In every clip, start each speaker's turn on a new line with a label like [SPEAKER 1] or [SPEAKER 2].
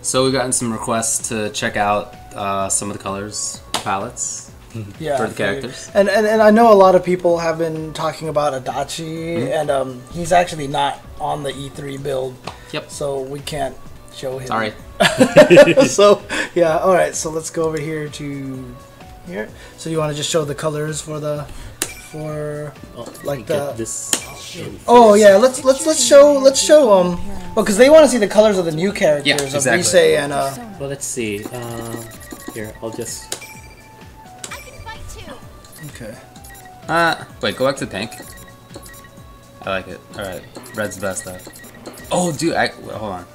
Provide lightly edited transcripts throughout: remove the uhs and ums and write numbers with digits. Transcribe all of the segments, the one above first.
[SPEAKER 1] So we've gotten some requests to check out some of the colors palettes for the characters.
[SPEAKER 2] And I know a lot of people have been talking about Adachi, and he's actually not on the E3 build.
[SPEAKER 1] Yep.
[SPEAKER 2] So we can't show him.
[SPEAKER 1] Sorry.
[SPEAKER 2] So, yeah, alright, so let's go over here to here. So you want to just show the colors for the... Oh yeah, let's show well, because they want to see the colors of the new characters of Rise and
[SPEAKER 3] well, let's see. Here, I'll just.
[SPEAKER 2] Okay.
[SPEAKER 1] Wait, go back to pink. I like it. All right, red's the best though. Oh, dude, hold on.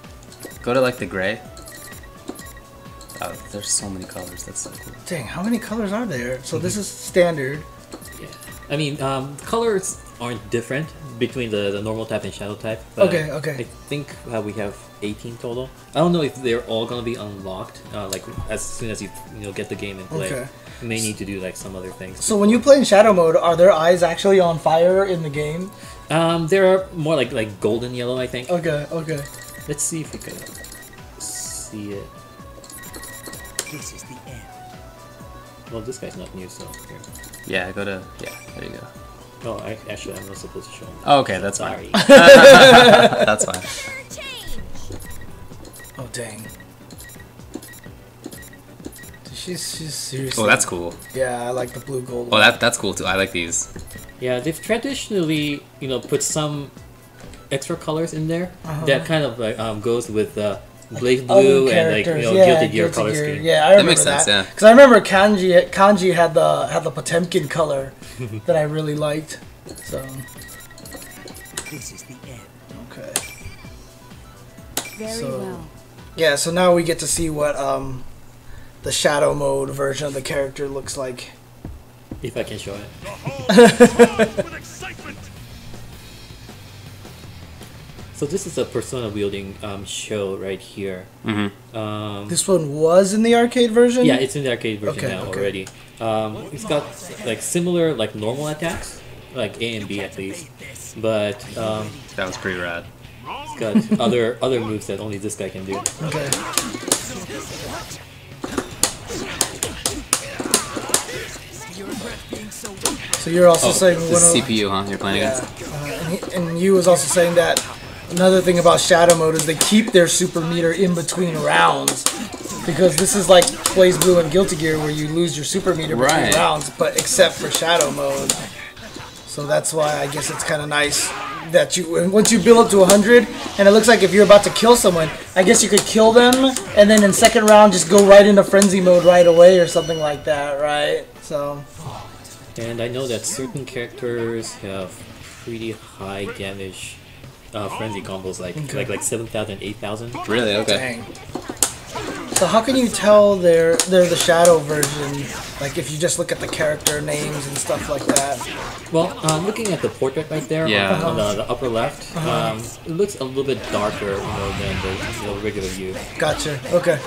[SPEAKER 1] Go to like the gray. Oh, there's so many colors. That's so cool.
[SPEAKER 2] Dang, how many colors are there? So this is standard.
[SPEAKER 3] Yeah. I mean, colors aren't different between the normal type and shadow type. But
[SPEAKER 2] okay.
[SPEAKER 3] I think we have 18 total. I don't know if they're all gonna be unlocked. Like as soon as you get the game and play, you may need to do like some other things.
[SPEAKER 2] So when you play in shadow mode, are their eyes actually on fire in the game?
[SPEAKER 3] They're more like golden yellow, I think.
[SPEAKER 2] Okay.
[SPEAKER 3] Let's see if we can see it.
[SPEAKER 4] This is the end.
[SPEAKER 3] Well, this guy's not new, so here.
[SPEAKER 1] Yeah, go to there you go.
[SPEAKER 3] Oh, actually, I'm not supposed to show him.
[SPEAKER 1] Oh, okay, that's fine. That's fine.
[SPEAKER 2] Oh dang. She's seriously.
[SPEAKER 1] Oh, that's cool.
[SPEAKER 2] Yeah, I like the blue gold.
[SPEAKER 1] Oh, that's cool too. I like these.
[SPEAKER 3] Yeah, they've traditionally put some extra colors in there that kind of like goes with Blaze Blue and like Guilty Gear color scheme.
[SPEAKER 2] Yeah, I remember that.
[SPEAKER 1] Makes sense, yeah.
[SPEAKER 2] Because I remember Kanji had the Potemkin color that I really liked. So.
[SPEAKER 4] This is the end.
[SPEAKER 2] Okay.
[SPEAKER 5] Very well.
[SPEAKER 2] Yeah, so now we get to see what the shadow mode version of the character looks like.
[SPEAKER 3] If I can show it. So this is a Persona wielding show right here.
[SPEAKER 2] This one was in the arcade version?
[SPEAKER 3] Yeah, it's in the arcade version already. It's got like similar like normal attacks, like A and B at least, but
[SPEAKER 1] that was pretty rad.
[SPEAKER 3] It's got other moves that only this guy can do.
[SPEAKER 2] Okay. So you're also saying
[SPEAKER 1] the CPU, huh? You're playing against.
[SPEAKER 2] And you was also saying that another thing about shadow mode is they keep their super meter in between rounds, because this is like Blaze Blue and Guilty Gear where you lose your super meter between rounds, but except for shadow mode. So that's why I guess it's kind of nice that once you build up to 100, and it looks like if you're about to kill someone, I guess you could kill them and then in second round just go right into frenzy mode right away or something like that, right? So.
[SPEAKER 3] And I know that certain characters have pretty high damage frenzy combos, like 7,000, 8,000.
[SPEAKER 1] Really? Okay.
[SPEAKER 2] Dang. So how can you tell they're the shadow version? Like if you just look at the character names and stuff like that.
[SPEAKER 3] Well, looking at the portrait right there on the upper left, it looks a little bit darker, than the regular view.
[SPEAKER 2] Gotcha. Okay.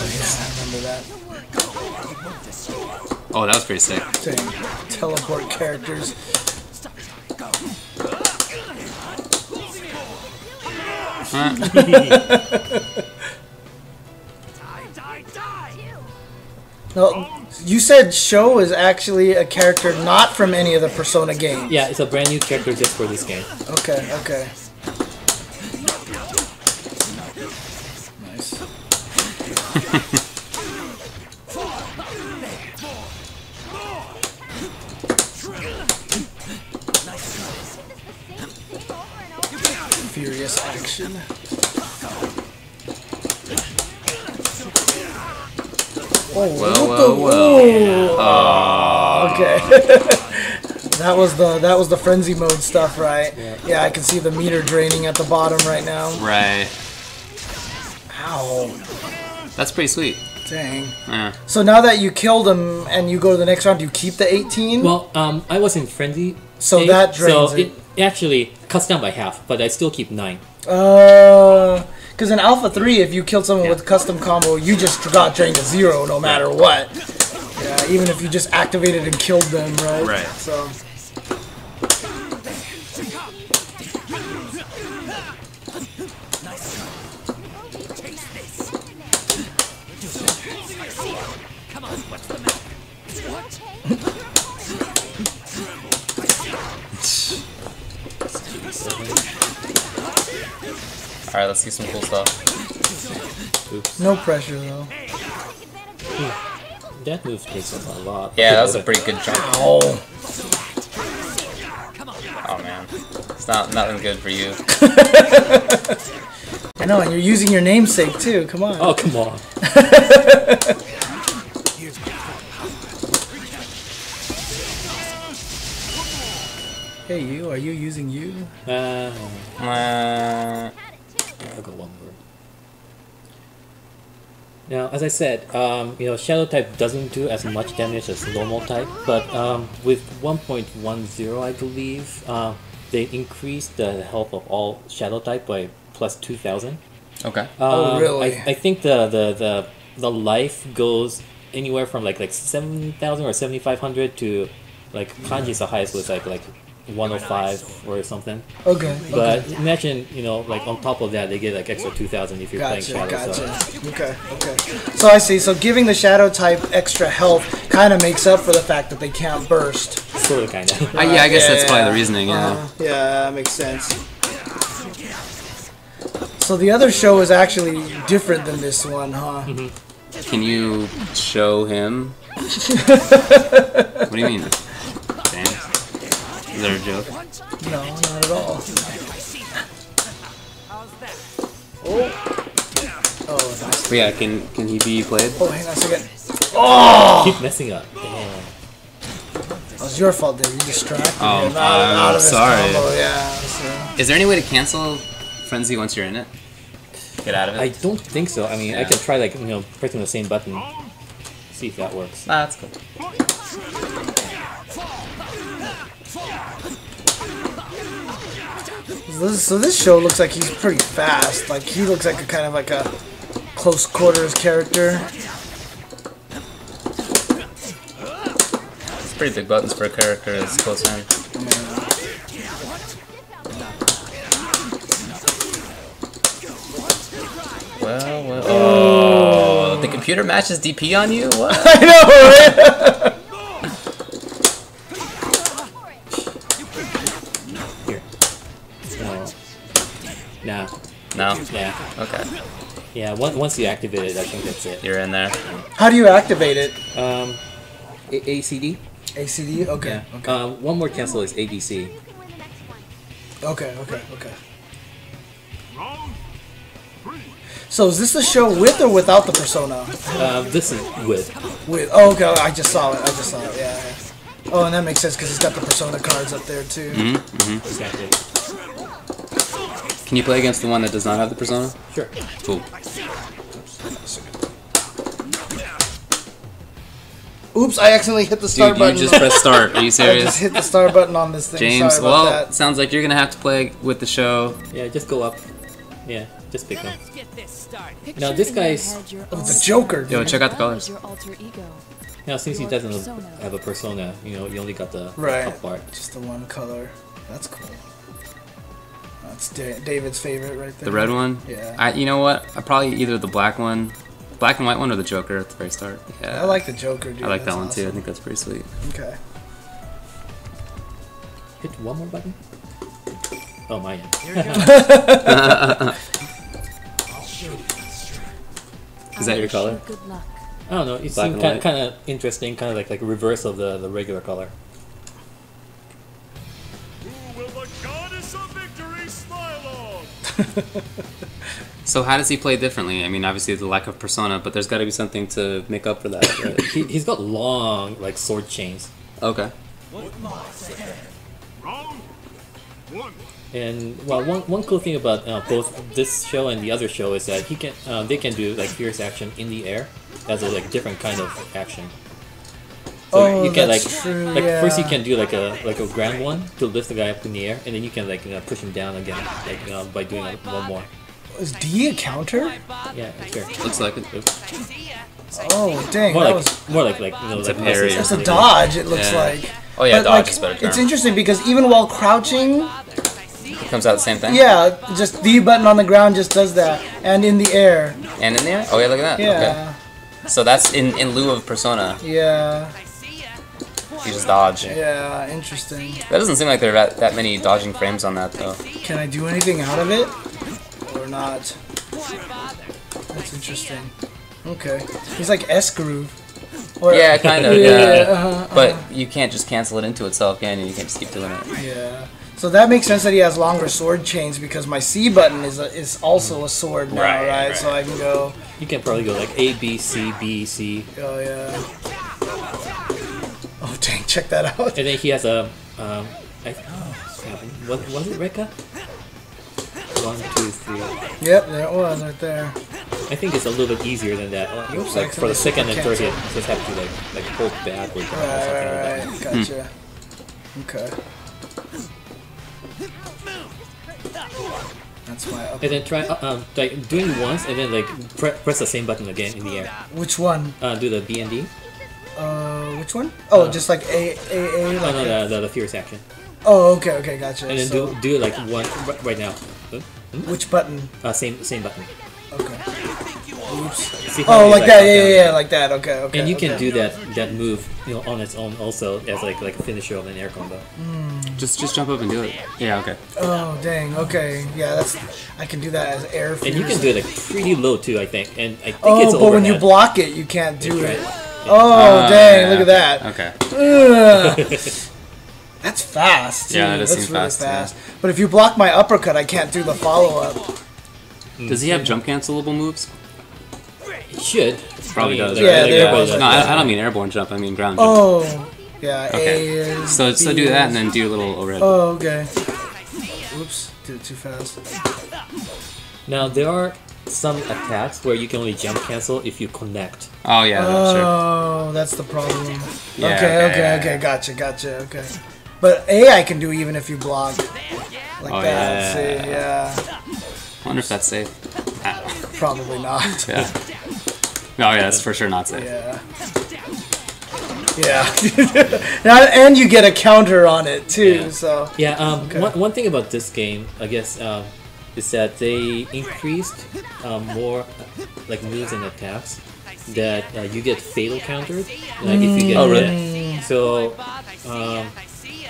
[SPEAKER 2] I remember that.
[SPEAKER 1] Oh, that was pretty sick.
[SPEAKER 2] Dang. Teleport characters. No, you said Sho is actually a character not from any of the Persona games.
[SPEAKER 3] Yeah, it's a brand new character just for this game.
[SPEAKER 2] Okay. Nice. Furious action. Oh,
[SPEAKER 1] whoa.
[SPEAKER 2] Okay. that was the frenzy mode stuff, right? Yeah, I can see the meter draining at the bottom right now.
[SPEAKER 1] Right.
[SPEAKER 2] Ow.
[SPEAKER 1] That's pretty sweet.
[SPEAKER 2] Dang.
[SPEAKER 1] Yeah.
[SPEAKER 2] So now that you killed him and you go to the next round, you keep the 18?
[SPEAKER 3] Well, I was in frenzy.
[SPEAKER 2] So that drains
[SPEAKER 3] it actually cuts down by half, but I still keep 9.
[SPEAKER 2] Because in Alpha 3, if you killed someone with custom combo, you just got drained to 0 no matter what. Yeah, even if you just activated and killed them, right?
[SPEAKER 1] Right.
[SPEAKER 2] So.
[SPEAKER 4] Nice try. Taste this. Come on, what's the matter? What?
[SPEAKER 1] Alright, let's see some cool stuff.
[SPEAKER 3] Oops.
[SPEAKER 2] No pressure though.
[SPEAKER 3] That move takes us a lot.
[SPEAKER 1] Yeah, that was a pretty good jump.
[SPEAKER 2] Oh.
[SPEAKER 1] Oh man, it's nothing good for you.
[SPEAKER 2] I know, and you're using your namesake too. Come on.
[SPEAKER 3] Oh, come on.
[SPEAKER 2] Hey, you. Are you using you?
[SPEAKER 3] I'll go one more. Now, as I said, you know, Shadow type doesn't do as much damage as normal type, but with 1.10, I believe, they increased the health of all Shadow type by plus 2,000.
[SPEAKER 1] Okay.
[SPEAKER 2] Oh, really?
[SPEAKER 3] I think the life goes anywhere from like 7,000 or 7,500 to like Kanji's the highest was like 105 or something.
[SPEAKER 2] Okay.
[SPEAKER 3] But imagine, you know, like on top of that, they get like extra 2,000 if you're playing Shadow.
[SPEAKER 2] Gotcha.
[SPEAKER 3] So.
[SPEAKER 2] Okay. So I see. So giving the Shadow type extra health kind of makes up for the fact that they can't burst.
[SPEAKER 3] Sort of, kind of.
[SPEAKER 1] Yeah, I guess that's probably the reasoning. Yeah.
[SPEAKER 2] Yeah, that makes sense. So the other show is actually different than this one, huh?
[SPEAKER 3] Mm-hmm.
[SPEAKER 1] Can you show him? What do you mean? Damn. Is there a joke?
[SPEAKER 2] No, not at all. Oh, nice.
[SPEAKER 1] But yeah, can he be played?
[SPEAKER 2] Oh, hang on a second. Oh!
[SPEAKER 3] Keep messing up. Damn.
[SPEAKER 2] It was your fault there. You distracted
[SPEAKER 1] Oh,
[SPEAKER 2] him out of his
[SPEAKER 1] sorry.
[SPEAKER 2] combo. Yeah. So.
[SPEAKER 1] Is there any way to cancel Frenzy once you're in it? Get out of it?
[SPEAKER 3] I don't think so. I mean, I can try like, you know, pressing the same button. See if that works.
[SPEAKER 1] Nah, that's cool.
[SPEAKER 2] So this show looks like he's pretty fast. Like he looks like a kind of like a close quarters character.
[SPEAKER 1] It's pretty big buttons for a character as close hand. Well. Oh, the computer matches DP on you? What?
[SPEAKER 2] I know, right?
[SPEAKER 3] Here. No.
[SPEAKER 1] No?
[SPEAKER 3] Yeah.
[SPEAKER 1] Okay.
[SPEAKER 3] Yeah, once you activate it, I think that's it.
[SPEAKER 1] You're in there.
[SPEAKER 2] How do you activate it?
[SPEAKER 3] ACD?
[SPEAKER 2] ACD? Okay.
[SPEAKER 3] Yeah.
[SPEAKER 2] Okay.
[SPEAKER 3] One more cancel is ADC.
[SPEAKER 2] Okay. So is this the show with or without the persona?
[SPEAKER 3] This is with.
[SPEAKER 2] With. Oh, okay. I just saw it. Yeah. Oh, and that makes sense because he's got the persona cards up there too.
[SPEAKER 3] Exactly.
[SPEAKER 1] Can you play against the one that does not have the persona?
[SPEAKER 3] Sure.
[SPEAKER 1] Cool.
[SPEAKER 2] Oops! I accidentally hit the start
[SPEAKER 1] Dude,
[SPEAKER 2] button.
[SPEAKER 1] you just press start. Are you
[SPEAKER 2] I
[SPEAKER 1] serious?
[SPEAKER 2] just hit the start button on this thing.
[SPEAKER 1] James,
[SPEAKER 2] Sorry about
[SPEAKER 1] well,
[SPEAKER 2] that.
[SPEAKER 1] sounds like you're gonna have to play with the show.
[SPEAKER 3] Yeah, just go up. Yeah, just pick them.
[SPEAKER 4] Let's get this started.
[SPEAKER 3] Now this guy's.
[SPEAKER 2] Oh, it's a Joker.
[SPEAKER 1] Yo, check out the colors.
[SPEAKER 5] Your alter ego.
[SPEAKER 3] Now since he doesn't have a persona, you know, you only got the
[SPEAKER 2] Right.
[SPEAKER 3] top part.
[SPEAKER 2] Just the one color. That's cool. That's David's favorite right there.
[SPEAKER 1] The red one?
[SPEAKER 2] Yeah.
[SPEAKER 1] You know what? I probably either the black and white one, or the Joker at the very start. Yeah.
[SPEAKER 2] I like the Joker, dude.
[SPEAKER 1] I like that
[SPEAKER 2] That's
[SPEAKER 1] one too. I
[SPEAKER 2] awesome.
[SPEAKER 1] think that's pretty sweet.
[SPEAKER 2] Okay.
[SPEAKER 3] Hit one more button. Oh my.
[SPEAKER 1] Is that your color?
[SPEAKER 5] Good luck.
[SPEAKER 3] I don't know. It
[SPEAKER 1] Black
[SPEAKER 3] seemed
[SPEAKER 1] and
[SPEAKER 3] kind of interesting, kind of like a reverse of the regular color.
[SPEAKER 6] Who will the goddess of victory smile on?
[SPEAKER 1] So how does he play differently? I mean, obviously the lack of persona, but there's got to be something to make up for that. Right?
[SPEAKER 3] He's got long like sword chains.
[SPEAKER 1] Okay.
[SPEAKER 6] Round one.
[SPEAKER 3] And well, one cool thing about both this show and the other show is that they can do like fierce action in the air as a like different kind of action. So
[SPEAKER 2] Oh,
[SPEAKER 3] you can
[SPEAKER 2] that's true,
[SPEAKER 3] first you
[SPEAKER 2] yeah.
[SPEAKER 3] can do like a grand one to lift the guy up in the air, and then you can like push him down again by doing one more.
[SPEAKER 2] Is D a counter?
[SPEAKER 3] Yeah, sure.
[SPEAKER 1] Looks like it.
[SPEAKER 2] Oh, dang.
[SPEAKER 3] More
[SPEAKER 2] that
[SPEAKER 3] like
[SPEAKER 2] was.
[SPEAKER 3] like
[SPEAKER 1] a
[SPEAKER 3] like
[SPEAKER 1] parry.
[SPEAKER 3] missiles.
[SPEAKER 2] It's a dodge, it looks
[SPEAKER 1] Yeah.
[SPEAKER 2] like.
[SPEAKER 1] Oh yeah,
[SPEAKER 2] But,
[SPEAKER 1] dodge
[SPEAKER 2] like,
[SPEAKER 1] is better term.
[SPEAKER 2] It's interesting because even while crouching,
[SPEAKER 1] Comes out the same thing?
[SPEAKER 2] Yeah, just D button on the ground just does that. And in the air.
[SPEAKER 1] And in the air? Oh, yeah, look at that.
[SPEAKER 2] Yeah.
[SPEAKER 1] Okay. So that's in lieu of Persona.
[SPEAKER 2] Yeah.
[SPEAKER 1] You just dodge.
[SPEAKER 2] Yeah, interesting.
[SPEAKER 1] That doesn't seem like there are that many dodging frames on that, though.
[SPEAKER 2] Can I do anything out of it? Or not? That's interesting. Okay. He's like S-Groove. Or,
[SPEAKER 1] Yeah, kind of, yeah.
[SPEAKER 2] yeah.
[SPEAKER 1] But you can't just cancel it into itself, can you? You can't just keep doing it.
[SPEAKER 2] Yeah. So that makes sense that he has longer sword chains because my C button is also a sword now, right? So I can go...
[SPEAKER 3] You can probably go like A, B, C, B, C.
[SPEAKER 2] Oh, yeah. Oh, dang, check that out.
[SPEAKER 3] And then he has a... was it Rekka? 1, 2, 3.
[SPEAKER 2] Yep, there it was, right there.
[SPEAKER 3] I think it's a little bit easier than that.
[SPEAKER 2] Oops,
[SPEAKER 3] Like for the second and third hit,
[SPEAKER 2] cancel.
[SPEAKER 3] you just have to like hold back or something
[SPEAKER 2] Right,
[SPEAKER 3] like that.
[SPEAKER 2] gotcha. Okay. That's my up.
[SPEAKER 3] And then try like doing once and then like press the same button again in the air.
[SPEAKER 2] Which one?
[SPEAKER 3] Do the B and D.
[SPEAKER 2] Which one? Oh, just like A.
[SPEAKER 3] Oh
[SPEAKER 2] Like
[SPEAKER 3] no, the fierce action.
[SPEAKER 2] Oh, okay, gotcha.
[SPEAKER 3] And then
[SPEAKER 2] So,
[SPEAKER 3] do it like one right now.
[SPEAKER 2] which button?
[SPEAKER 3] Same button.
[SPEAKER 2] Okay. Oops.
[SPEAKER 3] See how
[SPEAKER 2] Oh,
[SPEAKER 3] it
[SPEAKER 2] like
[SPEAKER 3] is,
[SPEAKER 2] that.
[SPEAKER 3] up, down,
[SPEAKER 2] Yeah,
[SPEAKER 3] down.
[SPEAKER 2] like that. Okay.
[SPEAKER 3] And you can
[SPEAKER 2] okay.
[SPEAKER 3] do that move, on its own also as like a finisher of an air combo.
[SPEAKER 1] Just jump up and do it. Yeah, okay.
[SPEAKER 2] Oh, dang. Okay. Yeah, I can do that as air.
[SPEAKER 3] And you can do it like pretty low too, I think. And I think
[SPEAKER 2] Oh,
[SPEAKER 3] it's
[SPEAKER 2] but when you
[SPEAKER 3] overhead.
[SPEAKER 2] block it, you can't do
[SPEAKER 3] That's
[SPEAKER 2] it.
[SPEAKER 3] right.
[SPEAKER 2] Oh, dang!
[SPEAKER 1] yeah,
[SPEAKER 2] Look at that.
[SPEAKER 1] Okay.
[SPEAKER 2] Ugh. That's fast. Too.
[SPEAKER 1] Yeah, that does
[SPEAKER 2] That's
[SPEAKER 1] seem
[SPEAKER 2] really
[SPEAKER 1] fast,
[SPEAKER 2] But if you block my uppercut, I can't do the follow-up.
[SPEAKER 1] Does he have jump cancelable moves?
[SPEAKER 3] It should.
[SPEAKER 1] Probably does.
[SPEAKER 2] Yeah,
[SPEAKER 1] right?
[SPEAKER 2] there
[SPEAKER 3] everybody
[SPEAKER 2] it
[SPEAKER 1] No,
[SPEAKER 3] does.
[SPEAKER 1] I don't mean airborne jump. I mean ground jump.
[SPEAKER 2] Oh, yeah.
[SPEAKER 1] Okay.
[SPEAKER 2] A is,
[SPEAKER 1] So
[SPEAKER 2] B
[SPEAKER 1] do that and
[SPEAKER 2] is-
[SPEAKER 1] then do a little overhead.
[SPEAKER 2] Oh, okay. Oops, did it too fast.
[SPEAKER 3] Now there are some attacks where you can only jump cancel if you connect.
[SPEAKER 1] Oh yeah, sure.
[SPEAKER 2] Oh, that's the problem.
[SPEAKER 1] Yeah,
[SPEAKER 2] Okay, gotcha. Okay. But A I can do even if you block. Like
[SPEAKER 1] Oh,
[SPEAKER 2] that.
[SPEAKER 1] yeah.
[SPEAKER 2] See, yeah.
[SPEAKER 1] I wonder if that's safe. Ah,
[SPEAKER 2] Probably not.
[SPEAKER 1] yeah. Oh yeah, that's for sure not safe.
[SPEAKER 2] Yeah. Yeah. Now, and you get a counter on it too,
[SPEAKER 3] Yeah.
[SPEAKER 2] so.
[SPEAKER 3] Yeah.
[SPEAKER 2] Okay.
[SPEAKER 3] One thing about this game, I guess, is that they increased more like moves and attacks that you get fatal countered. Like if you get
[SPEAKER 1] Oh,
[SPEAKER 3] hit.
[SPEAKER 1] really?
[SPEAKER 3] So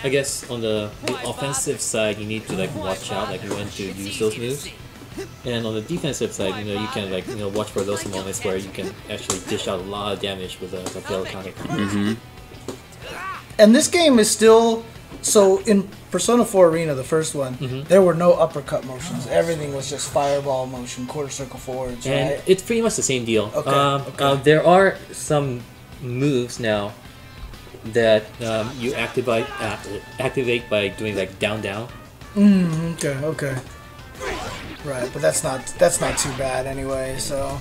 [SPEAKER 3] I guess on the offensive side, you need to like watch out like when to use those moves. And on the defensive side, you can like watch for those moments where you can actually dish out a lot of damage with a fatal counter.
[SPEAKER 2] And this game is still. So in Persona 4 Arena, the first one, there were no uppercut motions. Everything was just fireball motion, quarter circle forwards,
[SPEAKER 3] And
[SPEAKER 2] right?
[SPEAKER 3] it's pretty much the same deal.
[SPEAKER 2] Okay,
[SPEAKER 3] There are some moves now that you activate by doing like down.
[SPEAKER 2] Okay. Right, but that's not too bad anyway. So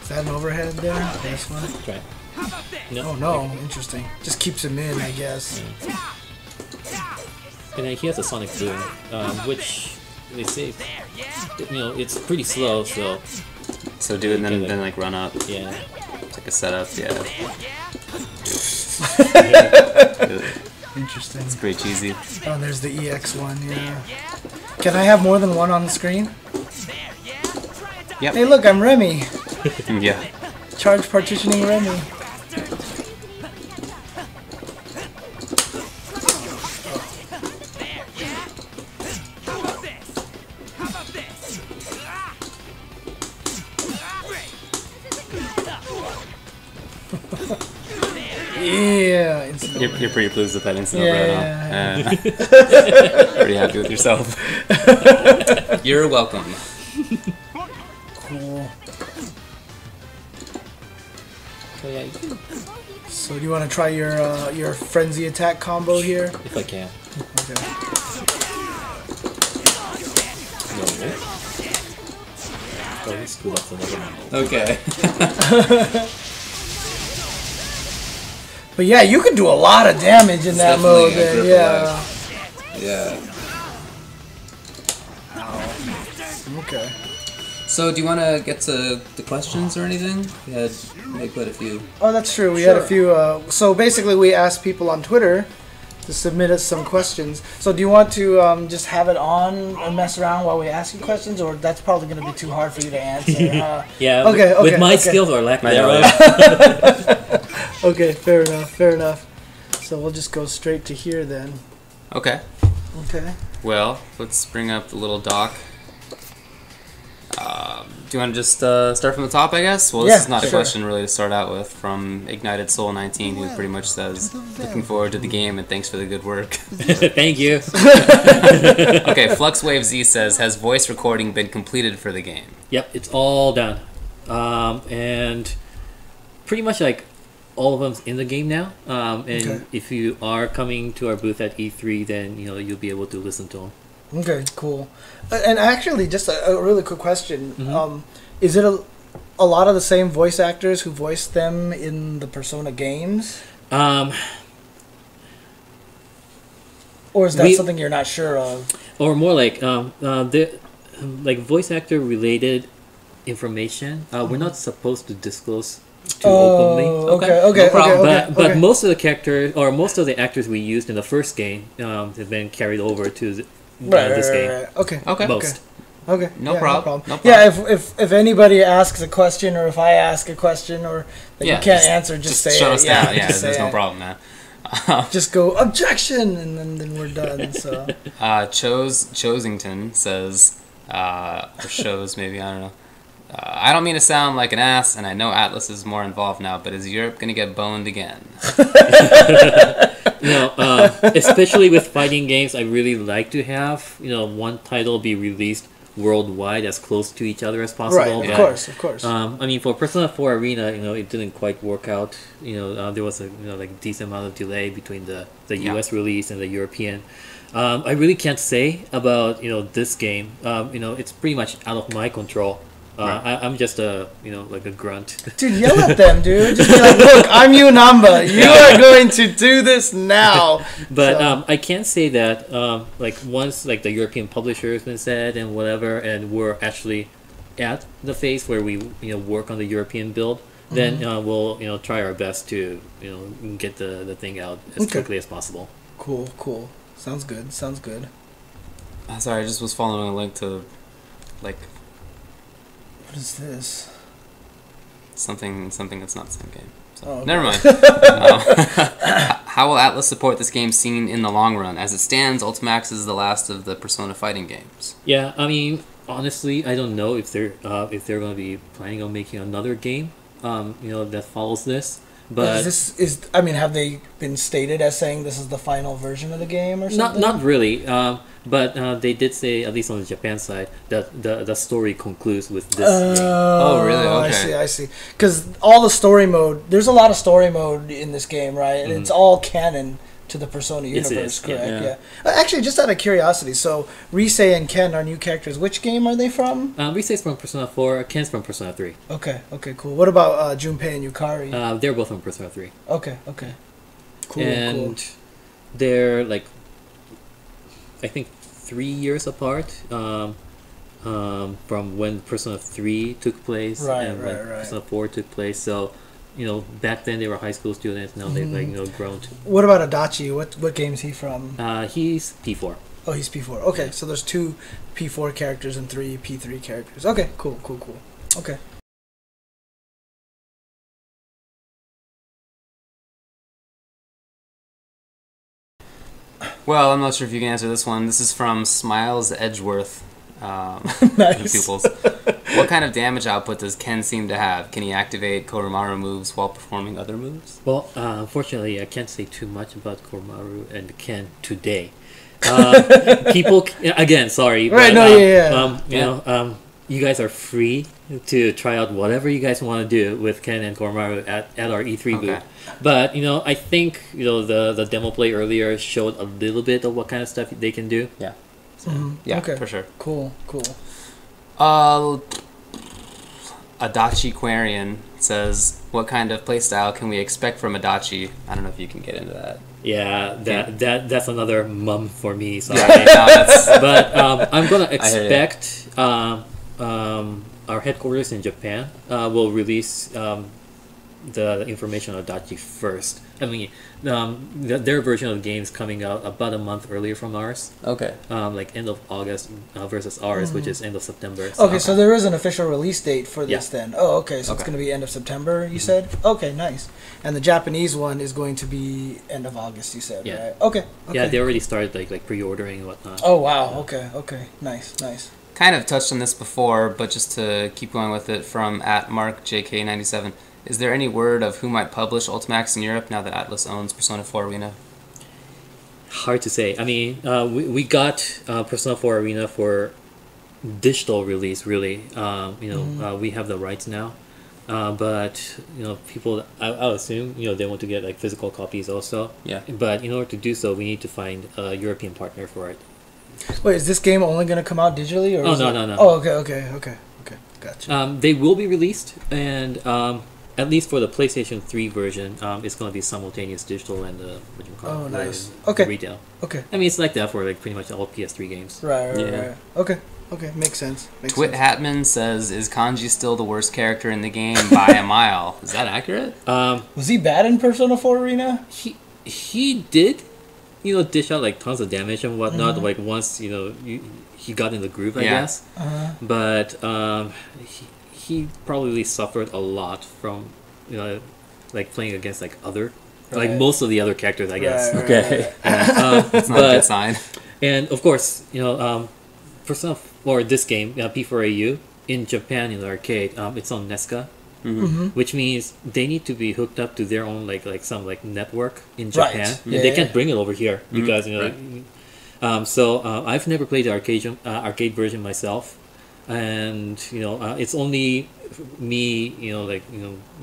[SPEAKER 2] is that an overhead there? This one?
[SPEAKER 3] That's right. No.
[SPEAKER 2] Oh no, interesting. Just keeps him in, I guess.
[SPEAKER 3] And then he has a sonic boom, which they say it's pretty slow. So
[SPEAKER 1] do it and then like run up.
[SPEAKER 3] yeah.
[SPEAKER 1] It's like a setup. Yeah.
[SPEAKER 2] Interesting.
[SPEAKER 1] It's pretty cheesy.
[SPEAKER 2] Oh, there's the EX one. Yeah. Can I have more than one on the screen?
[SPEAKER 1] Yep.
[SPEAKER 2] Hey, look, I'm Remy.
[SPEAKER 1] Yeah.
[SPEAKER 2] Charge partitioning Remy. Yeah. Instant
[SPEAKER 1] You're pretty pleased with that instant
[SPEAKER 2] Yeah.
[SPEAKER 1] overhead, huh? Pretty happy with yourself. You're welcome.
[SPEAKER 2] cool.
[SPEAKER 3] So yeah, you can,
[SPEAKER 2] So do you want to try your frenzy attack combo here?
[SPEAKER 3] if I can.
[SPEAKER 2] Okay.
[SPEAKER 3] No. Oh, he screwed up another one.
[SPEAKER 1] Okay.
[SPEAKER 2] But yeah, you can do a lot of damage in that
[SPEAKER 1] definitely
[SPEAKER 2] mode.
[SPEAKER 1] a grip
[SPEAKER 2] Yeah.
[SPEAKER 1] Yeah.
[SPEAKER 2] Okay.
[SPEAKER 1] So, do you want to get to the questions or anything? We had quite a few.
[SPEAKER 2] Oh, that's true. We had a few. So basically, we asked people on Twitter to submit us some questions. So do you want to just have it on and mess around while we ask you questions, or that's probably going to be too hard for you to answer?
[SPEAKER 3] Yeah.
[SPEAKER 2] Okay.
[SPEAKER 3] With my skills or lack thereof.
[SPEAKER 2] Okay. Fair enough. Fair enough. So we'll just go straight to here then.
[SPEAKER 1] Okay.
[SPEAKER 2] Okay.
[SPEAKER 1] Well, let's bring up the little doc. Do you want to just start from the top, I guess? Well, this is not a question really to start out with, from Ignited Soul 19, who pretty much says, looking forward to the game and thanks for the good work.
[SPEAKER 3] Thank you.
[SPEAKER 1] Okay, Fluxwave Z says, has voice recording been completed for the game?
[SPEAKER 3] Yep, it's all done. And pretty much like all of them's in the game now. And if you are coming to our booth at E3, then you'll be able to listen to them.
[SPEAKER 2] Okay, cool. And actually, just a really quick question. Is it a lot of the same voice actors who voiced them in the Persona games? Or is that something you're not sure of?
[SPEAKER 3] Or more like like voice actor related information. We're not supposed to disclose too openly.
[SPEAKER 2] Okay,
[SPEAKER 1] no problem.
[SPEAKER 3] But most of the characters, or most of the actors we used in the first game, have been carried over to this game.
[SPEAKER 2] Right. Okay.
[SPEAKER 3] Most.
[SPEAKER 2] Okay.
[SPEAKER 1] No problem.
[SPEAKER 2] Yeah, if anybody asks a question, or if I ask a question, or that you can't answer, just say
[SPEAKER 1] shut
[SPEAKER 2] it.
[SPEAKER 1] us down. Yeah,
[SPEAKER 2] just
[SPEAKER 1] there's
[SPEAKER 2] say
[SPEAKER 1] no
[SPEAKER 2] it.
[SPEAKER 1] problem, man.
[SPEAKER 2] Just go objection, and then we're done. So.
[SPEAKER 1] Chosington says, or shows maybe, I don't know. I don't mean to sound like an ass, and I know Atlus is more involved now, but is Europe going to get boned again?
[SPEAKER 3] Especially with fighting games, I really like to have one title be released worldwide as close to each other as possible.
[SPEAKER 2] Right, of course.
[SPEAKER 3] I mean, for Persona 4 Arena, it didn't quite work out. There was a decent amount of delay between the US release and the European. I really can't say about this game. It's pretty much out of my control. I'm just like a grunt.
[SPEAKER 2] Dude, yell at them, dude. Just be like, look, I'm you, Namba. You are going to do this now.
[SPEAKER 3] But I can say that once the European publisher has been said and whatever, and we're actually at the phase where we work on the European build, then we'll try our best to get the thing out as quickly as possible.
[SPEAKER 2] Cool. Sounds good.
[SPEAKER 1] Sorry, I just was following a link to
[SPEAKER 2] What is this?
[SPEAKER 1] something that's not the same game. So,
[SPEAKER 2] okay.
[SPEAKER 1] Never mind. How will Atlus support this game scene in the long run? As it stands, Ultimax is the last of the Persona fighting games.
[SPEAKER 3] Yeah, I mean, honestly, I don't know if they're going to be planning on making another game, that follows this. But
[SPEAKER 2] have they been stated as saying this is the final version of the game or something?
[SPEAKER 3] Not really. But they did say, at least on the Japan side, that the story concludes with this game.
[SPEAKER 1] Oh, really? Okay.
[SPEAKER 2] I see. Because all the story mode, there's a lot of story mode in this game, right? And it's all canon to the Persona universe, correct? Yeah. Actually, just out of curiosity, so Risei and Ken are new characters. Which game are they from?
[SPEAKER 3] Risei's from Persona 4, Ken's from Persona 3.
[SPEAKER 2] Okay, cool. What about Junpei and Yukari?
[SPEAKER 3] They're both from Persona 3.
[SPEAKER 2] Okay. Cool,
[SPEAKER 3] and they're I think 3 years apart from when Persona 3 took place and when Persona 4 took place. So, back then they were high school students. Now they've grown.
[SPEAKER 2] What about Adachi? What game is he from?
[SPEAKER 3] He's P4.
[SPEAKER 2] Oh, he's P4. Okay, so there's 2 P4 characters and 3 P3 characters. Okay, cool. Okay.
[SPEAKER 1] Well, I'm not sure if you can answer this one. This is from Smiles Edgeworth.
[SPEAKER 2] Nice.
[SPEAKER 1] Pupils. What kind of damage output does Ken seem to have? Can he activate Koromaru moves while performing other moves?
[SPEAKER 3] Well, unfortunately, I can't say too much about Koromaru and Ken today. People, again, sorry.
[SPEAKER 2] Right,
[SPEAKER 3] but, you guys are free to try out whatever you guys want to do with Ken and Koromaru at our E3 booth. But, I think, the demo play earlier showed a little bit of what kind of stuff they can do.
[SPEAKER 1] Yeah.
[SPEAKER 2] So,
[SPEAKER 1] yeah, for sure.
[SPEAKER 2] Cool.
[SPEAKER 1] Adachi Quarian says, what kind of playstyle can we expect from Adachi? I don't know if you can get into that.
[SPEAKER 3] Yeah, that's another mum for me. Sorry.
[SPEAKER 1] Yeah,
[SPEAKER 3] but I'm gonna expect our headquarters in Japan will release the information on Adachi first. I mean, their version of the game is coming out about a month earlier from ours.
[SPEAKER 1] Okay.
[SPEAKER 3] Like end of August versus ours, which is end of September. So.
[SPEAKER 2] Okay, so there is an official release date for this
[SPEAKER 3] Yeah.
[SPEAKER 2] then. Oh, okay, so it's going to be end of September, you said? Okay, nice. And the Japanese one is going to be end of August, you said,
[SPEAKER 3] Yeah.
[SPEAKER 2] right? Okay.
[SPEAKER 3] Yeah, they already started like pre-ordering and whatnot.
[SPEAKER 2] Oh, wow. Okay. Nice.
[SPEAKER 1] Kind of touched on this before, but just to keep going with it, from @MarkJK97, is there any word of who might publish Ultimax in Europe now that Atlus owns Persona 4 Arena?
[SPEAKER 3] Hard to say. I mean, we got Persona 4 Arena for digital release, really. We have the rights now. But, people, I'll assume, they want to get like physical copies also.
[SPEAKER 1] Yeah.
[SPEAKER 3] But in order to do so, we need to find a European partner for it.
[SPEAKER 2] Wait, is this game only going to come out digitally? Or
[SPEAKER 3] Oh,
[SPEAKER 2] is
[SPEAKER 3] no,
[SPEAKER 2] it...
[SPEAKER 3] no, no.
[SPEAKER 2] Oh, okay. Gotcha.
[SPEAKER 3] They will be released, and at least for the PlayStation 3 version, it's going to be simultaneous digital and
[SPEAKER 2] Nice. Okay.
[SPEAKER 3] retail.
[SPEAKER 2] Okay.
[SPEAKER 3] I mean, it's like that for like pretty much all PS3 games.
[SPEAKER 2] Right. Okay, makes sense.
[SPEAKER 1] Twit Hatman says, is Kanji still the worst character in the game by a mile? Is that accurate?
[SPEAKER 2] Was he bad in Persona 4 Arena?
[SPEAKER 3] He did, dish out like tons of damage and whatnot. Like once he got in the groove, I guess. But he probably suffered a lot from like playing against like other like most of the other characters, I guess.
[SPEAKER 1] Okay. That's not a good sign.
[SPEAKER 3] And of course, Persona or this game, P4AU in Japan in the arcade, it's on Nesca. Which means they need to be hooked up to their own like some like network in Japan.
[SPEAKER 2] Right.
[SPEAKER 3] And they can't bring it over here because so I've never played the arcade version myself, and it's only me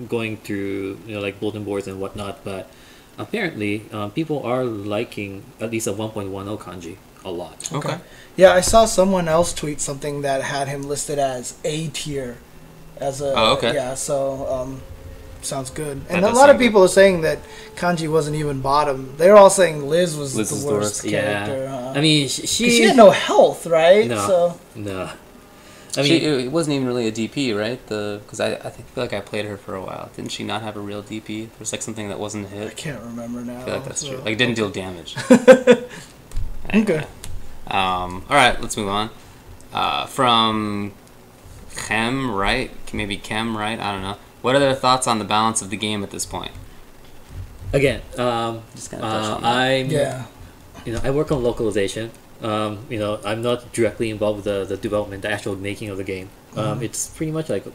[SPEAKER 3] going through like bulletin boards and whatnot. But apparently people are liking at least a 1.10 kanji a lot.
[SPEAKER 1] Okay.
[SPEAKER 2] Yeah, I saw someone else tweet something that had him listed as A tier. As a yeah, so sounds good. And a lot of people are saying that Kanji wasn't even bottom. They're all saying Liz was the worst character.
[SPEAKER 3] Yeah. I mean,
[SPEAKER 2] she had no health, right?
[SPEAKER 3] No. I mean,
[SPEAKER 1] it wasn't even really a DP, right? Because I feel like I played her for a while. Didn't she not have a real DP? There's like something that wasn't a hit.
[SPEAKER 2] I can't remember now.
[SPEAKER 1] I feel like that's true. Like it didn't deal damage.
[SPEAKER 2] Okay.
[SPEAKER 1] All right, let's move on. From Chem, right? Maybe Chem, right? I don't know. What are their thoughts on the balance of the game at this point?
[SPEAKER 3] Again,
[SPEAKER 1] Just kind of touched on that.
[SPEAKER 3] I work on localization. I'm not directly involved with the development, the actual making of the game. It's pretty much like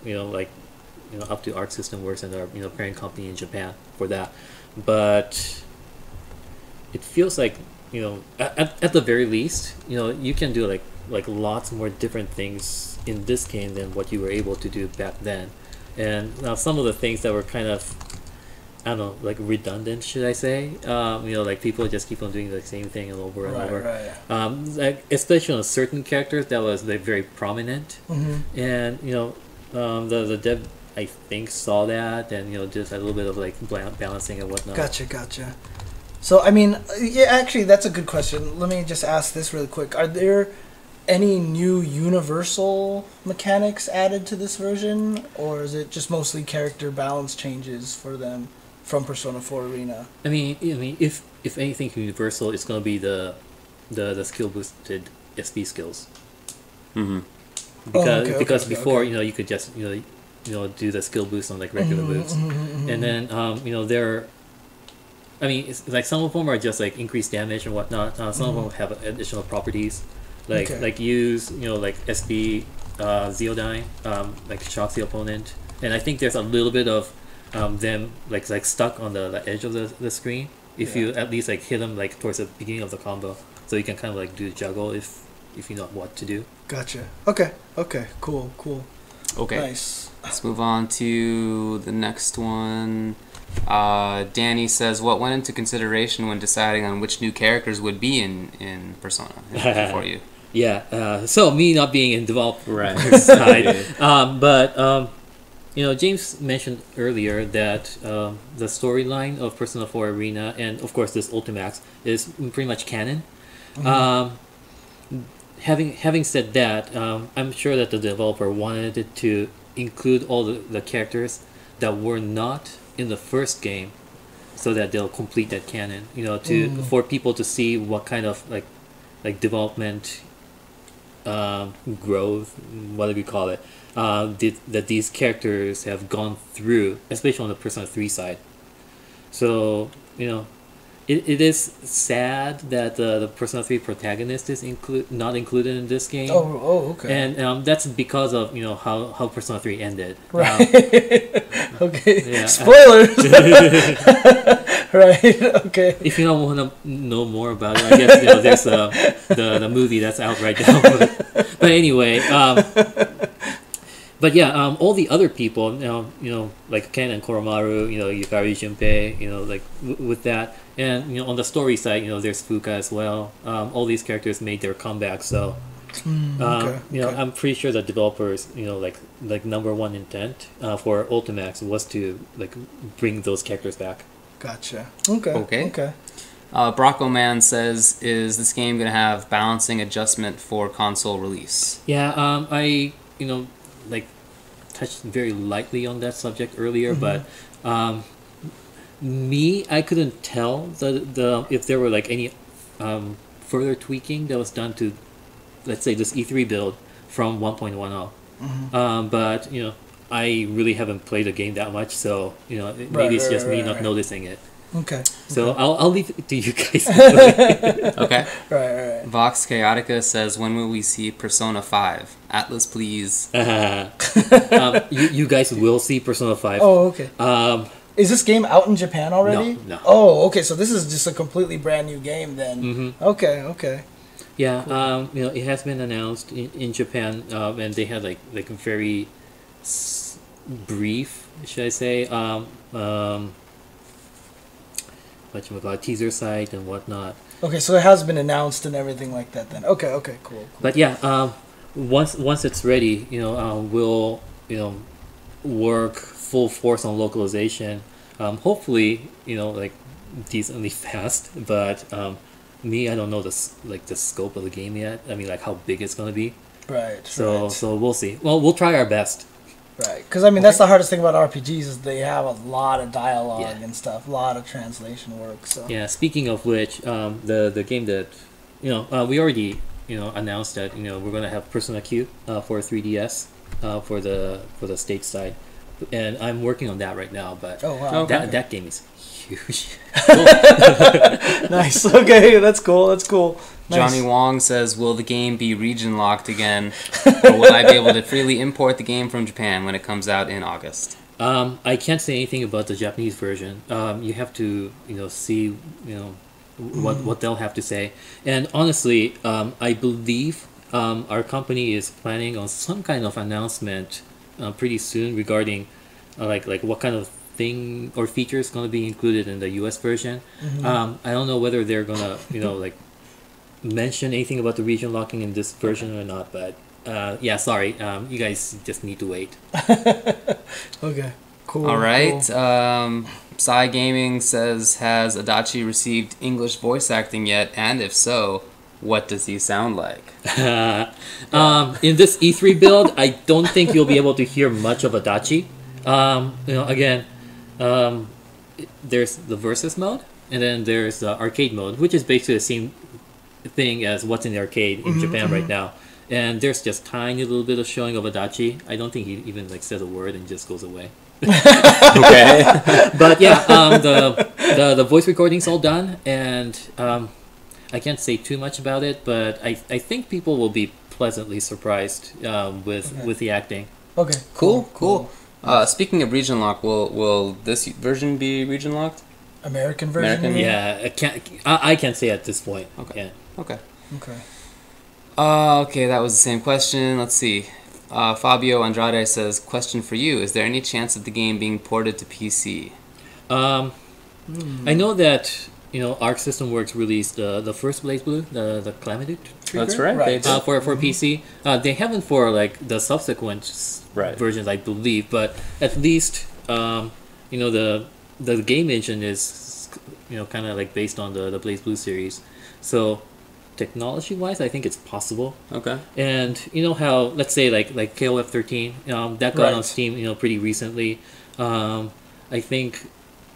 [SPEAKER 3] up to Arc System Works and our parent company in Japan for that. But it feels like at the very least, you can do like lots more different things in this game than what you were able to do back then. And now some of the things that were kind of, I don't know, like redundant, should I say? Like people just keep on doing the same thing over and over. Like especially on certain characters that was like very prominent. And the dev, I think, saw that and just a little bit of like balancing and whatnot.
[SPEAKER 2] Gotcha. So I mean, yeah, actually, that's a good question. Let me just ask this really quick: are there any new universal mechanics added to this version, or is it just mostly character balance changes for them from Persona 4 Arena?
[SPEAKER 3] I mean, if anything universal, it's gonna be the skill boosted SP skills. Because before you could just do the skill boost on like regular moves, and then I mean, it's like some of them are just like increased damage and whatnot. Some of them have additional properties. Like use like SB Zeodyne like shocks the opponent, and I think there's a little bit of them like stuck on the edge of the screen if you at least like hit them like towards the beginning of the combo, so you can kind of like do juggle if you know what to do.
[SPEAKER 2] Gotcha. Okay. Cool.
[SPEAKER 1] Okay.
[SPEAKER 2] Nice.
[SPEAKER 1] Let's move on to the next one. Danny says, what went into consideration when deciding on which new characters would be in Persona for you?
[SPEAKER 3] Yeah, so me not being in developer side, but James mentioned earlier that the storyline of Persona 4 Arena and of course this Ultimax is pretty much canon. Having said that, I'm sure that the developer wanted it to include all the characters that were not in the first game, so that they'll complete that canon. You know, for people to see what kind of like development, growth, whatever you call it, that these characters have gone through, especially on the Persona 3 side. So, you know, it is sad that the Persona 3 protagonist is not included in this game.
[SPEAKER 2] Oh, okay.
[SPEAKER 3] And that's because of, you know, how Persona 3 ended.
[SPEAKER 2] Right. Okay.
[SPEAKER 3] Yeah.
[SPEAKER 2] Spoilers. Right. Okay.
[SPEAKER 3] If you don't want to know more about it, I guess, you know, there's the movie that's out right now. But anyway, but yeah, all the other people, you know, like Ken and Koromaru, you know, Yukari Junpei, you know, like with that, and you know, on the story side, you know, there's Fuka as well. All these characters made their comeback, so you know, I'm pretty sure the developers, you know, like number one intent for Ultimax was to like bring those characters back.
[SPEAKER 2] Gotcha. Okay.
[SPEAKER 1] Brocco Man says, "Is this game gonna have balancing adjustment for console release?"
[SPEAKER 3] Yeah, I you know, like touched very lightly on that subject earlier, but I couldn't tell the if there were like any further tweaking that was done to, let's say, this E3 build from 1.10. But you know, I really haven't played the game that much, so you know, maybe it's just me not noticing it.
[SPEAKER 2] Okay.
[SPEAKER 3] So I'll leave it to you guys.
[SPEAKER 1] Okay.
[SPEAKER 2] Right.
[SPEAKER 1] Vox Chaotica says, "When will we see Persona 5? Atlus, please."
[SPEAKER 3] You guys will see Persona 5.
[SPEAKER 2] Oh, okay. Is this game out in Japan already?
[SPEAKER 3] No.
[SPEAKER 2] Oh, okay. So this is just a completely brand new game then. Okay.
[SPEAKER 3] Yeah. You know, it has been announced in Japan, and they had like a very brief, should I say, teaser site and whatnot.
[SPEAKER 2] Okay, so it has been announced and everything like that then. Okay, cool.
[SPEAKER 3] But yeah, once it's ready, you know, we'll, you know, work full force on localization. Hopefully, you know, like decently fast. But I don't know the scope of the game yet. I mean, like how big it's gonna be.
[SPEAKER 2] Right.
[SPEAKER 3] So we'll see. Well, we'll try our best.
[SPEAKER 2] Right, because I mean that's the hardest thing about RPGs is they have a lot of dialogue and stuff, a lot of translation work. So
[SPEAKER 3] yeah. Speaking of which, the game that, you know, we already, you know, announced that, you know, we're gonna have Persona Q for 3DS for the stage side, and I'm working on that right now. But that game is huge.
[SPEAKER 2] Nice. Okay, that's cool. Nice.
[SPEAKER 1] Johnny Wong says, "Will the game be region locked again, or will I be able to freely import the game from Japan when it comes out in August?"
[SPEAKER 3] I can't say anything about the Japanese version. You have to, you know, see, you know, what they'll have to say. And honestly, I believe our company is planning on some kind of announcement pretty soon regarding like what kind of thing or feature is going to be included in the US version. I don't know whether they're gonna, you know, like mention anything about the region locking in this version or not, but yeah, sorry, you guys just need to wait.
[SPEAKER 2] Okay, cool.
[SPEAKER 1] All right. Cool. Psy Gaming says, "Has Adachi received English voice acting yet? And if so, what does he sound like?"
[SPEAKER 3] In this E3 build, I don't think you'll be able to hear much of Adachi. You know, again, there's the versus mode, and then there's the arcade mode, which is basically the same thing as what's in the arcade in Japan right now. And there's just tiny little bit of showing of Adachi. I don't think he even like says a word and just goes away.
[SPEAKER 1] Okay.
[SPEAKER 3] But yeah, the voice recording's all done, and I can't say too much about it, but I think people will be pleasantly surprised with the acting.
[SPEAKER 2] Okay.
[SPEAKER 1] Cool. Speaking of region lock, will this version be region locked?
[SPEAKER 2] American version?
[SPEAKER 3] Yeah, I can't say at this point.
[SPEAKER 1] Okay.
[SPEAKER 3] Yeah.
[SPEAKER 1] Okay.
[SPEAKER 2] Okay.
[SPEAKER 1] Okay, that was the same question. Let's see. Fabio Andrade says, "Question for you: is there any chance of the game being ported to PC?"
[SPEAKER 3] I know that, you know, Arc System Works released the first Blaze Blue, the Calamity Trigger.
[SPEAKER 1] That's right.
[SPEAKER 3] For PC. They haven't for like the subsequent versions, I believe, but at least you know, the game engine is, you know, kind of like based on the Blaze Blue series, so technology wise I think it's possible.
[SPEAKER 1] Okay.
[SPEAKER 3] And you know how, let's say like KOF 13 that got on Steam, you know, pretty recently. I think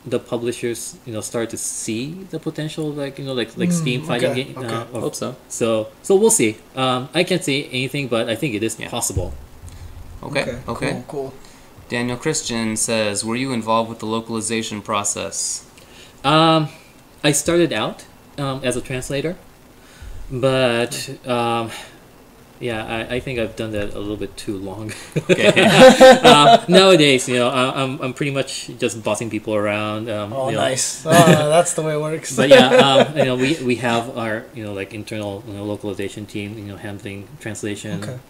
[SPEAKER 3] the publishers start to see the potential, like Steam fighting
[SPEAKER 2] okay,
[SPEAKER 3] game.
[SPEAKER 2] okay.
[SPEAKER 1] Hope so.
[SPEAKER 3] So we'll see. I can't say anything, but I think it is possible.
[SPEAKER 1] Okay.
[SPEAKER 2] Cool.
[SPEAKER 1] Daniel Christian says, "Were you involved with the localization process?"
[SPEAKER 3] I started out as a translator, but I think I've done that a little bit too long.
[SPEAKER 1] Okay.
[SPEAKER 3] Nowadays, I'm pretty much just bossing people around.
[SPEAKER 2] Nice. That's the way it works.
[SPEAKER 3] But yeah, we have our internal localization team, handling translation,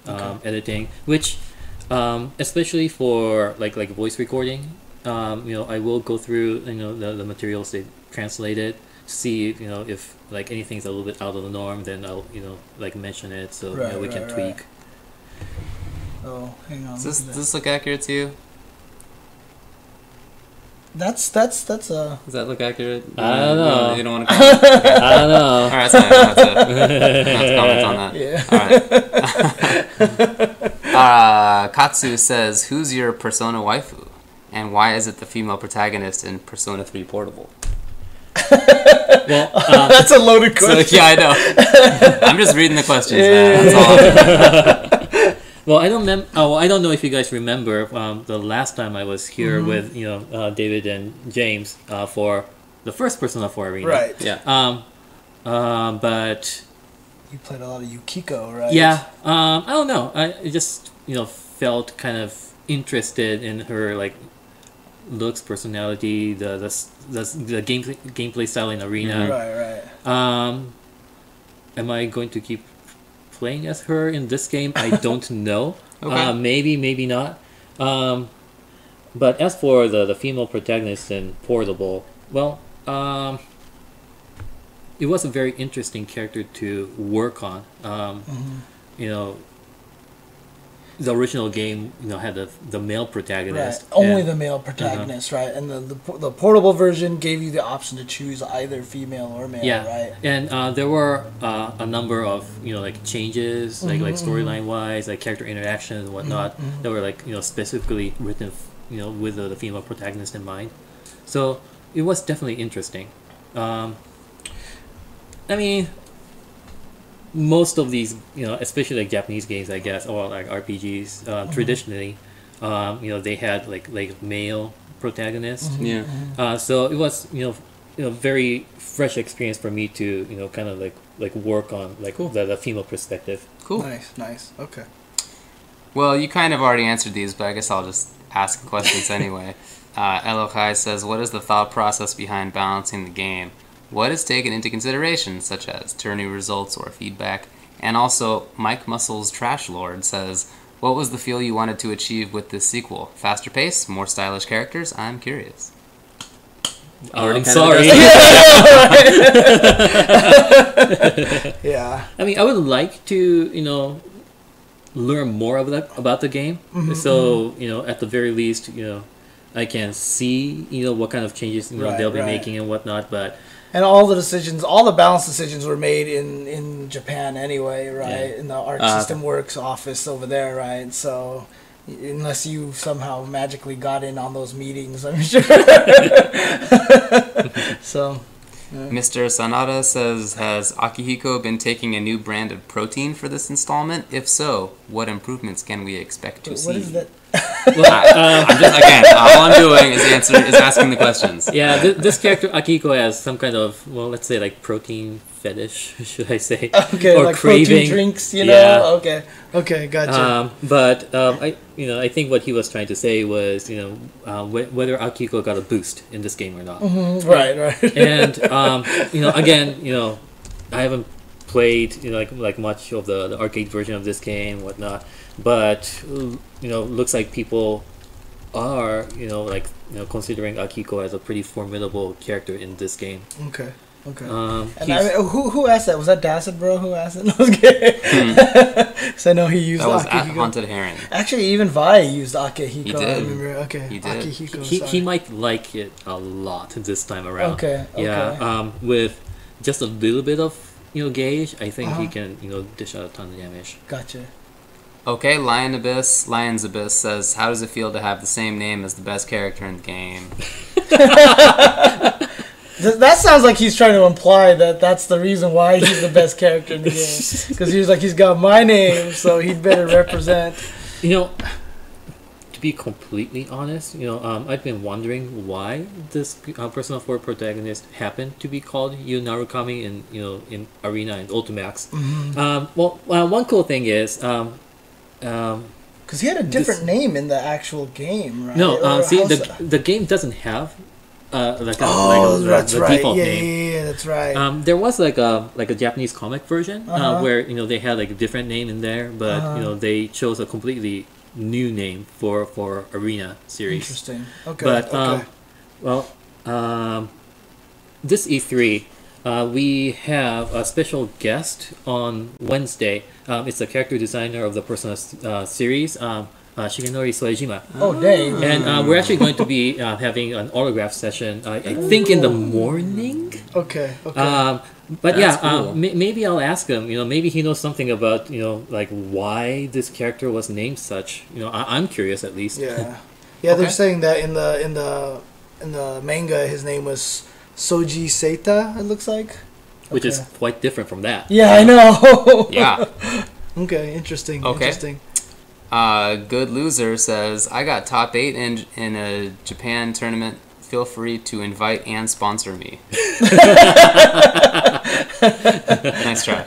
[SPEAKER 3] editing, which especially for like voice recording, I will go through the materials they translated, see if like anything's a little bit out of the norm, then I'll mention it so we can tweak.
[SPEAKER 2] Oh, hang on.
[SPEAKER 1] Does this look accurate to you?
[SPEAKER 2] Does
[SPEAKER 1] that look accurate?
[SPEAKER 3] I don't know.
[SPEAKER 1] You don't want to comment? Okay.
[SPEAKER 3] I don't know.
[SPEAKER 1] All right, so I don't have to comment on that.
[SPEAKER 2] Yeah.
[SPEAKER 1] All right. Katsu says, "Who's your Persona waifu, and why is it the female protagonist in Persona 3 Portable?"
[SPEAKER 3] Well,
[SPEAKER 2] that's a loaded question.
[SPEAKER 1] So, yeah, I know. I'm just reading the questions, man. That's all.
[SPEAKER 3] Well, I don't know if you guys remember the last time I was here with David and James for the first Persona 4 Arena.
[SPEAKER 2] Right.
[SPEAKER 1] Yeah.
[SPEAKER 3] But
[SPEAKER 2] you played a lot of Yukiko, right?
[SPEAKER 3] yeah, I don't know. I just felt kind of interested in her looks, personality, the gameplay style in Arena.
[SPEAKER 2] Right.
[SPEAKER 3] Am I going to keep playing as her in this game? I don't know.
[SPEAKER 1] Okay.
[SPEAKER 3] Maybe not. But as for the female protagonist in Portable, well, it was a very interesting character to work on. The original game, had the male protagonist.
[SPEAKER 2] Right. Only the male protagonist, right? And the portable version gave you the option to choose either female or male, right?
[SPEAKER 3] And there were a number of changes, like storyline wise, like character interactions and whatnot, that were specifically written, with the female protagonist in mind. So it was definitely interesting. I mean, most of these, especially Japanese games, I guess, or RPGs, traditionally, they had like male protagonists.
[SPEAKER 1] Yeah.
[SPEAKER 3] So it was, very fresh experience for me to, kind of work on the female perspective.
[SPEAKER 1] Cool.
[SPEAKER 2] Nice. Okay.
[SPEAKER 1] Well, you kind of already answered these, but I guess I'll just ask questions anyway. Elokai says, "What is the thought process behind balancing the game? What is taken into consideration, such as tourney results or feedback?" And also, Mike Muscle's Trash Lord says, "What was the feel you wanted to achieve with this sequel? Faster pace? More stylish characters? I'm curious."
[SPEAKER 3] I'm sorry.
[SPEAKER 2] Yeah.
[SPEAKER 3] I mean, I would like to, learn more about the game. So, at the very least, I can see, what kind of changes they'll be making and whatnot. But
[SPEAKER 2] and all the balance decisions were made in Japan anyway, right?
[SPEAKER 3] Yeah.
[SPEAKER 2] In the Art System Works office over there, right? So unless you somehow magically got in on those meetings, I'm sure. So.
[SPEAKER 1] Mr. Sanada says, "Has Akihiko been taking a new brand of protein for this installment? If so, what improvements can we expect to see?"
[SPEAKER 2] What is that?
[SPEAKER 1] I'm just, again, all I'm doing is asking the questions.
[SPEAKER 3] yeah, this character Akihiko has some kind of, well, let's say protein fetish, should I say?
[SPEAKER 2] Okay,
[SPEAKER 3] or
[SPEAKER 2] like
[SPEAKER 3] craving.
[SPEAKER 2] protein drinks,
[SPEAKER 3] Yeah.
[SPEAKER 2] Okay, gotcha.
[SPEAKER 3] But I think what he was trying to say was, whether Akihiko got a boost in this game or not.
[SPEAKER 2] Right.
[SPEAKER 3] And again, I haven't played like much of the arcade version of this game, whatnot. But looks like people are considering Akihiko as a pretty formidable character in this game.
[SPEAKER 2] Okay.
[SPEAKER 3] And
[SPEAKER 2] who asked that? Was that Dacid Bro who asked it? No, I was kidding. So I know he used
[SPEAKER 1] That was at
[SPEAKER 2] Akihiko.
[SPEAKER 1] Haunted Heron.
[SPEAKER 2] Actually, even Vi used Akihiko.
[SPEAKER 1] He did.
[SPEAKER 2] I remember. Okay.
[SPEAKER 1] He did.
[SPEAKER 2] Akihiko,
[SPEAKER 3] he might like it a lot this time around.
[SPEAKER 2] Okay.
[SPEAKER 3] Yeah. With just a little bit of gauge, I think he can dish out a ton of damage.
[SPEAKER 2] Gotcha.
[SPEAKER 1] Okay, Lion's Abyss says, "How does it feel to have the same name as the best character in the game?"
[SPEAKER 2] That sounds like he's trying to imply that that's the reason why he's the best character in the game. Because he was like, he's got my name, so he'd better represent.
[SPEAKER 3] You know, to be completely honest, you know, I've been wondering why this Persona 4 protagonist happened to be called Yu Narukami in, you know, in Arena and Ultimax. Well, one cool thing is,
[SPEAKER 2] because he had a different name in the actual game, right?
[SPEAKER 3] No, see, the game doesn't have
[SPEAKER 2] that's
[SPEAKER 3] the
[SPEAKER 2] right.
[SPEAKER 3] default
[SPEAKER 2] Yeah,
[SPEAKER 3] name.
[SPEAKER 2] yeah, that's right.
[SPEAKER 3] There was like a Japanese comic version where, you know, they had like a different name in there, but you know, they chose a completely new name for Arena series.
[SPEAKER 2] Interesting. Okay.
[SPEAKER 3] But
[SPEAKER 2] okay.
[SPEAKER 3] This E3, we have a special guest on Wednesday. It's the character designer of the Persona series, Shigenori Soejima.
[SPEAKER 2] Oh, dang.
[SPEAKER 3] And we're actually going to be having an autograph session, I think in the morning.
[SPEAKER 2] Okay, okay.
[SPEAKER 3] But
[SPEAKER 1] That's
[SPEAKER 3] yeah,
[SPEAKER 1] cool.
[SPEAKER 3] maybe I'll ask him, you know, maybe he knows something about, you know, like why this character was named such. You know, I'm curious at least.
[SPEAKER 2] Yeah. Yeah, they're
[SPEAKER 1] Okay.
[SPEAKER 2] saying that in the manga his name was Soji Seita, it looks like.
[SPEAKER 3] Which is
[SPEAKER 2] Okay.
[SPEAKER 3] quite different from that.
[SPEAKER 2] Yeah, I know.
[SPEAKER 1] Yeah.
[SPEAKER 2] Okay, interesting.
[SPEAKER 1] Okay.
[SPEAKER 2] Interesting.
[SPEAKER 1] Good Loser says, I got top 8 in a Japan tournament. Feel free to invite and sponsor me. Nice try.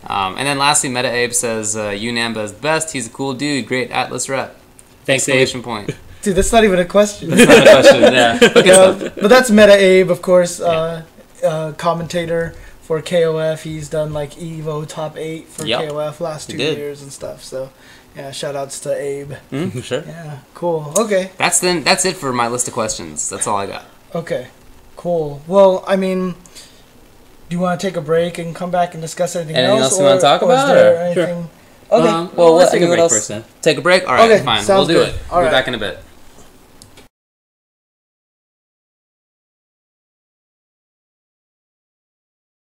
[SPEAKER 1] And then lastly, Meta Abe says, Namba is the best. He's a cool dude. Great Atlas rep.
[SPEAKER 3] Thanks, Abe.
[SPEAKER 1] Exclamation point.
[SPEAKER 2] Dude, that's not even a question.
[SPEAKER 1] That's not a question. Yeah. Look at stuff.
[SPEAKER 2] But that's Meta Abe, of course, commentator for KOF. He's done like Evo top 8 for
[SPEAKER 1] Yep.
[SPEAKER 2] KOF last
[SPEAKER 1] He
[SPEAKER 2] 2
[SPEAKER 1] did.
[SPEAKER 2] years and stuff. So, yeah, shout outs to Abe.
[SPEAKER 1] Sure.
[SPEAKER 2] Yeah, cool. Okay.
[SPEAKER 1] That's it for my list of questions. That's all I got.
[SPEAKER 2] Okay, cool. Well, I mean, do you want to take a break and come back and discuss anything
[SPEAKER 1] Anything
[SPEAKER 2] else?
[SPEAKER 1] else you wanna talk
[SPEAKER 2] or is
[SPEAKER 1] about,
[SPEAKER 2] there
[SPEAKER 1] or-
[SPEAKER 2] anything? Okay.
[SPEAKER 1] Well,
[SPEAKER 3] let's take a
[SPEAKER 1] what
[SPEAKER 3] break
[SPEAKER 1] else?
[SPEAKER 3] first then.
[SPEAKER 1] Take a break? All right,
[SPEAKER 2] Okay,
[SPEAKER 1] fine.
[SPEAKER 2] sounds
[SPEAKER 1] We'll do
[SPEAKER 2] good.
[SPEAKER 1] it.
[SPEAKER 2] All
[SPEAKER 1] We'll be
[SPEAKER 2] right.
[SPEAKER 1] back in a bit.